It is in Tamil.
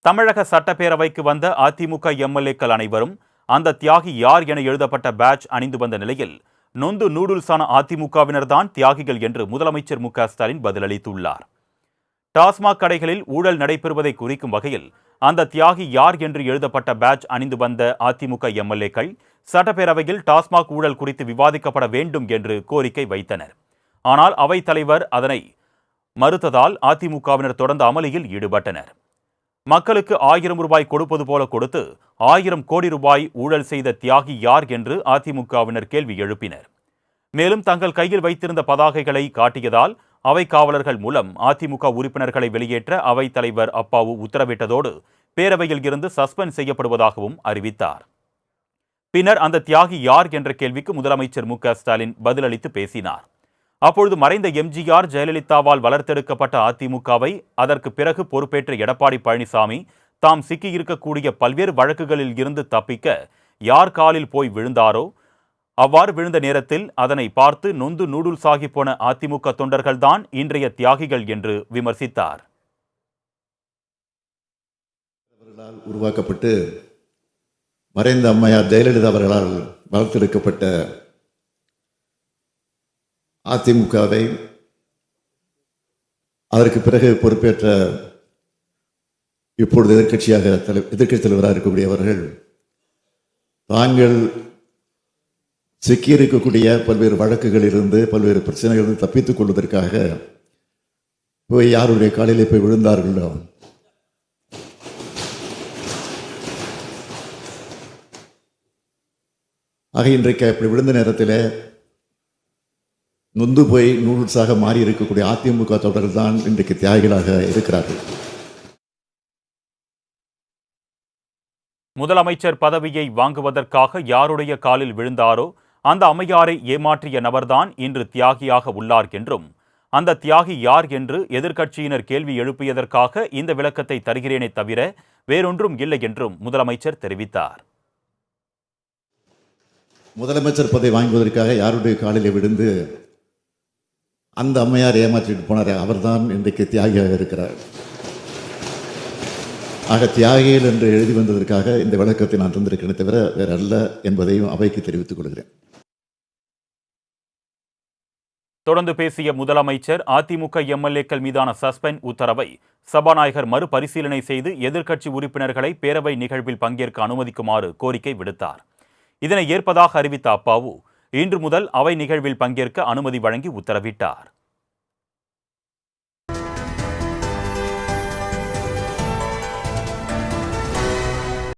தமிழக சட்டப்பேரவைக்கு வந்த அதிமுக எம்எல்ஏக்கள் அனைவரும் அந்த தியாகி யார் என எழுதப்பட்ட பேட்ஜ் அணிந்து வந்த நிலையில் நொந்து நூடுல்ஸான அதிமுகவினர்தான் தியாகிகள் என்று முதலமைச்சர் மு.க.ஸ்டாலின் பதிலளித்துள்ளார். டாஸ்மாக் கடைகளில் ஊழல் நடைபெறுவதை குறிக்கும் வகையில் அந்த தியாகி யார் என்று எழுதப்பட்ட பேட்ஜ் அணிந்து வந்த அதிமுக எம்எல்ஏக்கள் சட்டப்பேரவையில் டாஸ்மாக் ஊழல் குறித்து விவாதிக்கப்பட வேண்டும் என்று கோரிக்கை வைத்தனர். ஆனால் அவைத் தலைவர் அதனை மறுத்ததால் அதிமுகவினர் தொடர்ந்து அமளியில் ஈடுபட்டனர். மக்களுக்கு 1000 ரூபாய் கொடுப்பது போல கொடுத்து 1000 கோடி ரூபாய் ஊழல் செய்த தியாகி யார் என்று அதிமுகவினர் கேள்வி எழுப்பினர். மேலும் தங்கள் கையில் வைத்திருந்த பதாகைகளை காட்டியதால் அவை காவலர்கள் மூலம் அதிமுக உறுப்பினர்களை வெளியேற்ற அவைத் தலைவர் அப்பாவு உத்தரவிட்டதோடு பேரவையில் இருந்து சஸ்பெண்ட் செய்யப்படுவதாகவும் அறிவித்தார். பின்னர் அந்த தியாகி யார் என்ற கேள்விக்கு முதலமைச்சர் மு.க.ஸ்டாலின் பதிலளித்து பேசினார். அப்பொழுது மறைந்த எம்ஜிஆர் ஜெயலலிதாவால் வளர்த்தெடுக்கப்பட்ட அதிமுகவை அதற்கு பிறகு பொறுப்பேற்ற எடப்பாடி பழனிசாமி தாம் சிக்கியிருக்கக்கூடிய பல்வேறு வழக்குகளில் இருந்து தப்பிக்க யார் காலில் போய் விழுந்தாரோ அவ்வாறு விழுந்த நேரத்தில் அதனை பார்த்து நொந்து நூடுல்ஸ் ஆகி போன அதிமுக தொண்டர்கள்தான் இன்றைய தியாகிகள் என்று விமர்சித்தார். உருவாக்கப்பட்டு மறைந்த அம்மையார் ஜெயலலிதா அவர்களால் வளர்த்தெடுக்கப்பட்ட அதிமுகவை அதற்கு பிறகு பொறுப்பேற்ற இப்பொழுது எதிர்க்கட்சி தலைவராக இருக்கக்கூடியவர்கள் தாங்கள் சிக்கியிருக்கக்கூடிய பல்வேறு வழக்குகளிலிருந்து பல்வேறு பிரச்சனைகளிலிருந்து தப்பித்துக் கொள்வதற்காக போய் யாருடைய காலிலே போய் விழுந்தார்களோ ஆக இன்றைக்கு அப்படி விழுந்த நேரத்தில் நொந்து போய் நூடுல்ஸாக மாறி இருக்கக்கூடிய அதிமுக தொடர்கள் தான் இன்றைக்கு தியாகிகளாக இருக்கிறார்கள். முதலமைச்சர் பதவியை வாங்குவதற்காக யாருடைய காலில் விழுந்தாரோ அந்த அம்மையாரை ஏமாற்றிய நபர்தான் இன்று தியாகியாக உள்ளார் என்றும் அந்த தியாகி யார் என்று எதிர்க்கட்சியினர் கேள்வி எழுப்பியதற்காக இந்த விளக்கத்தை தருகிறேனே தவிர வேறொன்றும் இல்லை என்றும் முதலமைச்சர் தெரிவித்தார். முதலமைச்சர் பதவி வாங்குவதற்காக யாருடைய காலில் விழுந்து அந்த அம்மையார் ஏமாற்றிட்டு போனார், அவர்தான் இன்றைக்கு தியாகியாக இருக்கிறார். ஆக தியாகிகள் என்று எழுதி வந்ததற்காக இந்த விளக்கத்தை நான் தந்திருக்கிறேன் தவிர வேற அல்ல என்பதையும் அவைக்கு தெரிவித்துக் கொள்கிறேன். தொடர்ந்து பேசிய முதலமைச்சர் அதிமுக எம்எல்ஏக்கள் மீதான சஸ்பெண்ட் உத்தரவை சபாநாயகர் மறுபரிசீலனை செய்து எதிர்க்கட்சி உறுப்பினர்களை பேரவை நிகழ்வில் பங்கேற்க அனுமதிக்குமாறு கோரிக்கை விடுத்தார். இதனை ஏற்பதாக அறிவித்த அப்பாவு இன்று முதல் அவை நிகழ்வில் பங்கேற்க அனுமதி வழங்கி உத்தரவிட்டார்.